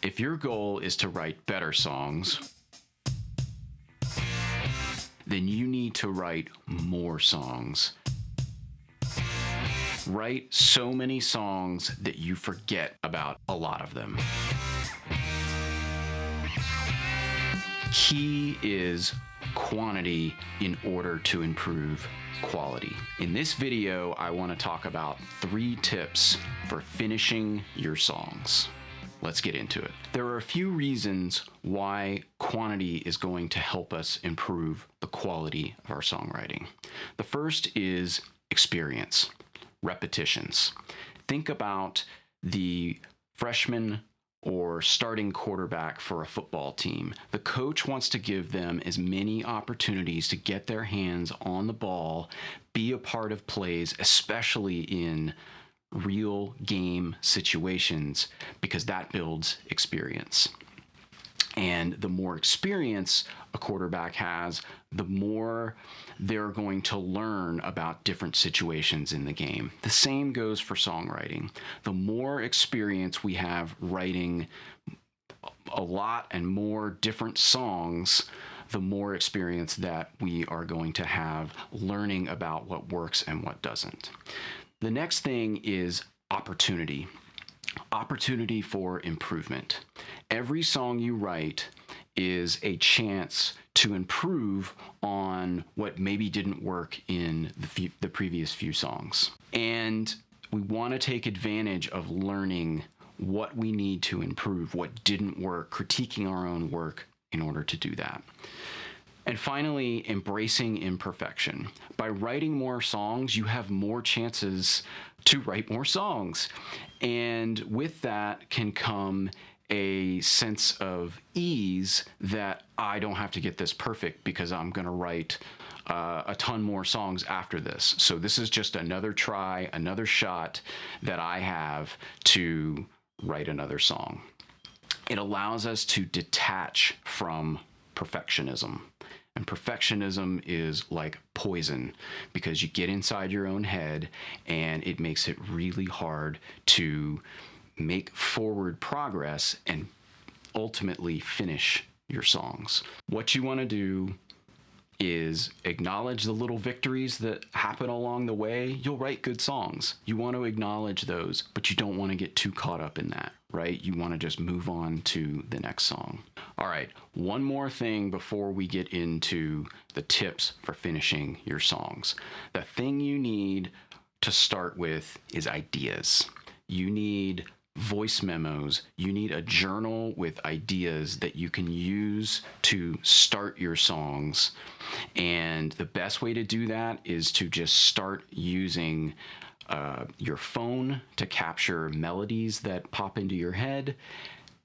If your goal is to write better songs, then you need to write more songs. Write so many songs that you forget about a lot of them. Key is quantity in order to improve quality. In this video, I want to talk about 3 tips for finishing your songs. Let's get into it. There are a few reasons why quantity is going to help us improve the quality of our songwriting. The first is experience, repetitions. Think about the freshman or starting quarterback for a football team. The coach wants to give them as many opportunities to get their hands on the ball, be a part of plays, especially in real game situations, because that builds experience. And the more experience a quarterback has, the more they're going to learn about different situations in the game. The same goes for songwriting. The more experience we have writing a lot and more different songs, the more experience that we are going to have learning about what works and what doesn't. The next thing is opportunity. Opportunity for improvement. Every song you write is a chance to improve on what maybe didn't work in the previous few songs. And we want to take advantage of learning what we need to improve, what didn't work, critiquing our own work in order to do that. And finally, embracing imperfection. By writing more songs, you have more chances to write more songs. And with that can come a sense of ease that I don't have to get this perfect because I'm going to write a ton more songs after this. So this is just another try, another shot that I have to write another song. It allows us to detach from perfectionism. And perfectionism is like poison because you get inside your own head and it makes it really hard to make forward progress and ultimately finish your songs. What you want to do is acknowledge the little victories that happen along the way. You'll write good songs. You want to acknowledge those, but you don't want to get too caught up in that, right? You want to just move on to the next song. All right, one more thing before we get into the tips for finishing your songs. The thing you need to start with is ideas. You need voice memos. You need a journal with ideas that you can use to start your songs. And the best way to do that is to just start using your phone to capture melodies that pop into your head.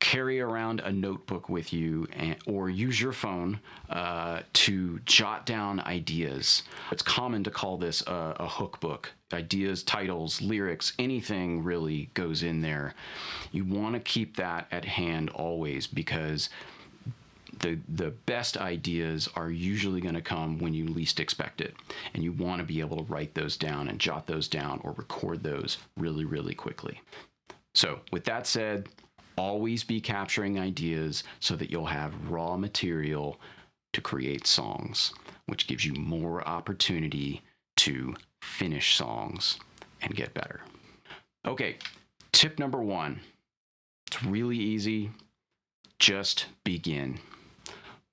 Carry around a notebook with you or use your phone to jot down ideas. It's common to call this a hook book. Ideas, titles, lyrics, anything really goes in there. You want to keep that at hand always because the best ideas are usually going to come when you least expect it. And you want to be able to write those down and jot those down or record those really, really quickly. So with that said, always be capturing ideas so that you'll have raw material to create songs, which gives you more opportunity to finish songs and get better. Okay, tip number 1. It's really easy. Just begin.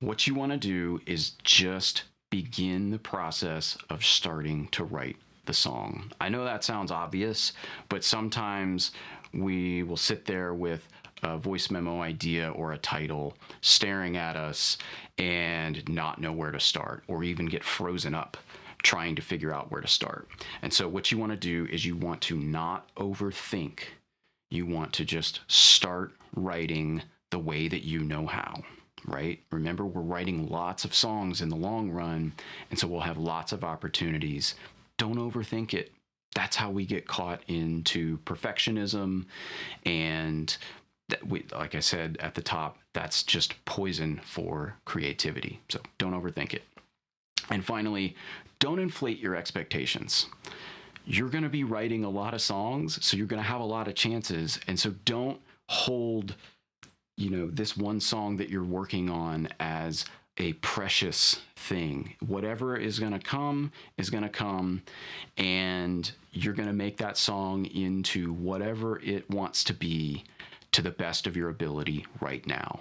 What you want to do is just begin the process of starting to write the song. I know that sounds obvious, but sometimes we will sit there with a voice memo idea or a title staring at us and not know where to start, or even get frozen up trying to figure out where to start. And so what you want to do is you want to not overthink. You want to just start writing the way that you know how, right? Remember, we're writing lots of songs in the long run, and so we'll have lots of opportunities. Don't overthink it. That's how we get caught into perfectionism, and like I said at the top, that's just poison for creativity. So don't overthink it. And finally, don't inflate your expectations. You're going to be writing a lot of songs, so you're going to have a lot of chances. And so don't hold this one song that you're working on as a precious thing. Whatever is going to come is going to come, and you're going to make that song into whatever it wants to be to the best of your ability right now.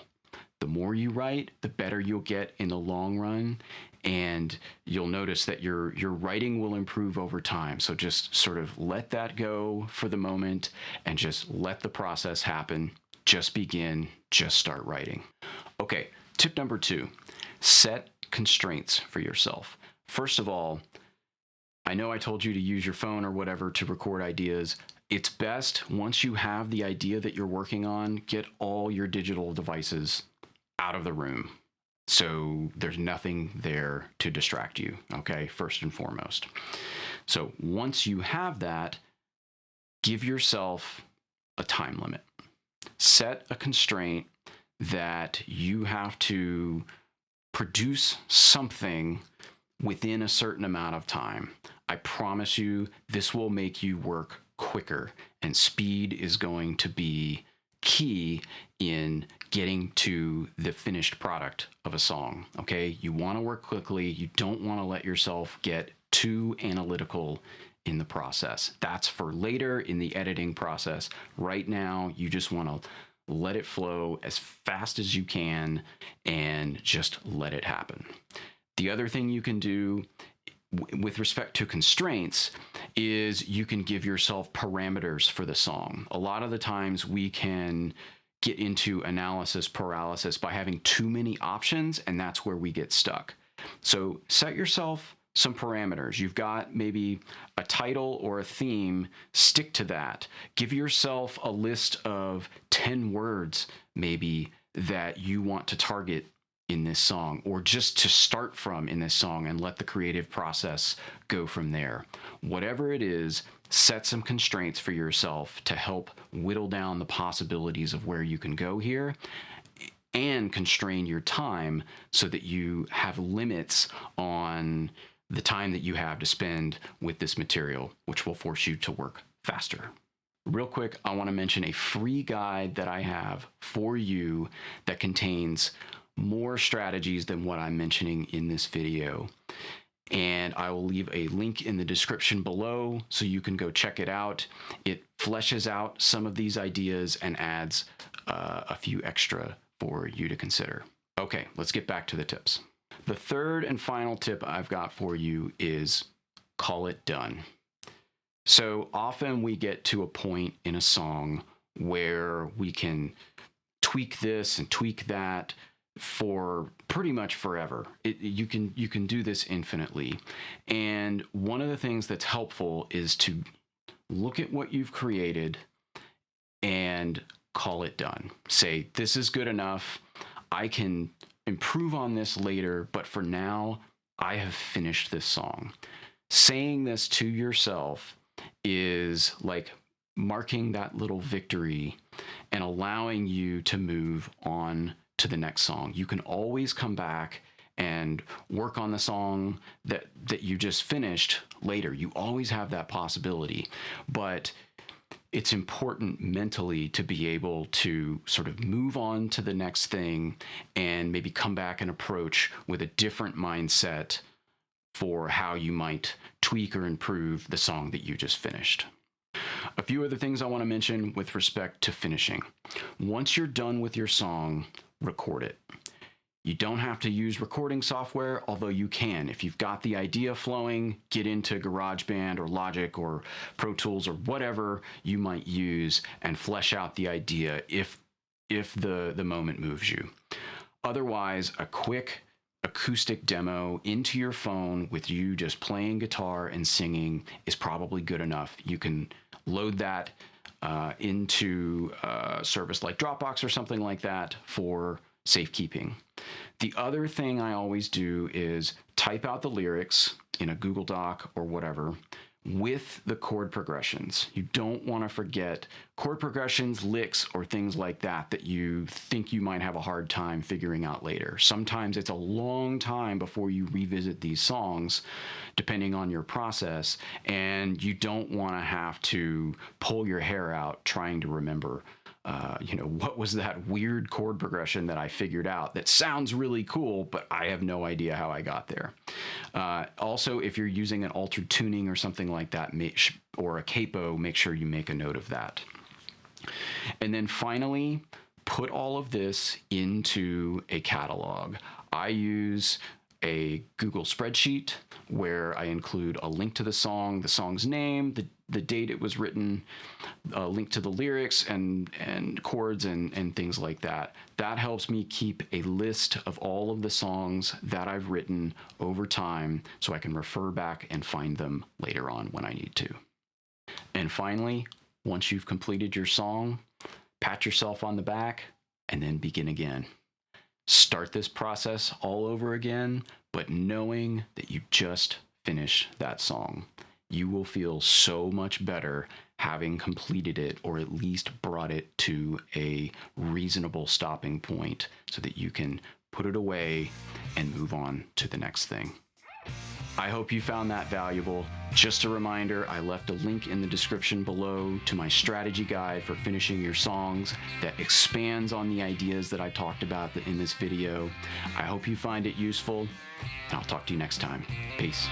The more you write, the better you'll get in the long run, and you'll notice that your writing will improve over time. So just sort of let that go for the moment and just let the process happen. Just begin, just start writing. Okay, tip number 2, set constraints for yourself. First of all, I know I told you to use your phone or whatever to record ideas. It's best once you have the idea that you're working on, get all your digital devices out of the room, so there's nothing there to distract you, okay, first and foremost. So once you have that, give yourself a time limit. Set a constraint that you have to produce something within a certain amount of time. I promise you, this will make you work quicker, and speed is going to be key in getting to the finished product of a song. Okay, you want to work quickly. You don't want to let yourself get too analytical in the process. That's for later in the editing process. Right now, you just want to let it flow as fast as you can and just let it happen. The other thing you can do with respect to constraints is you can give yourself parameters for the song. A lot of the times we can get into analysis paralysis by having too many options, and that's where we get stuck. So set yourself some parameters. You've got maybe a title or a theme, stick to that. Give yourself a list of 10 words maybe that you want to target in this song, or just to start from in this song, and let the creative process go from there. Whatever it is, set some constraints for yourself to help whittle down the possibilities of where you can go here, and constrain your time so that you have limits on the time that you have to spend with this material, which will force you to work faster. Real quick, I want to mention a free guide that I have for you that contains more strategies than what I'm mentioning in this video. And I will leave a link in the description below so you can go check it out. It fleshes out some of these ideas and adds a few extra for you to consider. Okay, let's get back to the tips. The third and final tip I've got for you is call it done. So often we get to a point in a song where we can tweak this and tweak that for pretty much forever. You can do this infinitely. And one of the things that's helpful is to look at what you've created and call it done. Say, this is good enough. I can improve on this later, but for now, I have finished this song. Saying this to yourself is like marking that little victory and allowing you to move on to the next song. You can always come back and work on the song that you just finished later. You always have that possibility, but it's important mentally to be able to sort of move on to the next thing and maybe come back and approach with a different mindset for how you might tweak or improve the song that you just finished. A few other things I want to mention with respect to finishing. Once you're done with your song, record it. You don't have to use recording software, although you can. If you've got the idea flowing, get into GarageBand or Logic or Pro Tools or whatever you might use and flesh out the idea if the moment moves you. Otherwise, a quick acoustic demo into your phone with you just playing guitar and singing is probably good enough. You can load that into a service like Dropbox or something like that for safekeeping. The other thing I always do is type out the lyrics in a Google Doc or whatever with the chord progressions. You don't want to forget chord progressions, licks, or things like that that you think you might have a hard time figuring out later. Sometimes it's a long time before you revisit these songs, depending on your process, and you don't want to have to pull your hair out trying to remember what was that weird chord progression that I figured out that sounds really cool, but I have no idea how I got there. Also, if you're using an altered tuning or something like that, or a capo, make sure you make a note of that. And then finally, put all of this into a catalog. I use a Google spreadsheet where I include a link to the song's name, the date it was written, a link to the lyrics and chords and things like that. That helps me keep a list of all of the songs that I've written over time so I can refer back and find them later on when I need to. And finally, once you've completed your song, pat yourself on the back and then begin again. Start this process all over again, but knowing that you just finished that song. You will feel so much better having completed it, or at least brought it to a reasonable stopping point so that you can put it away and move on to the next thing. I hope you found that valuable. Just a reminder, I left a link in the description below to my strategy guide for finishing your songs that expands on the ideas that I talked about in this video. I hope you find it useful, and I'll talk to you next time. Peace.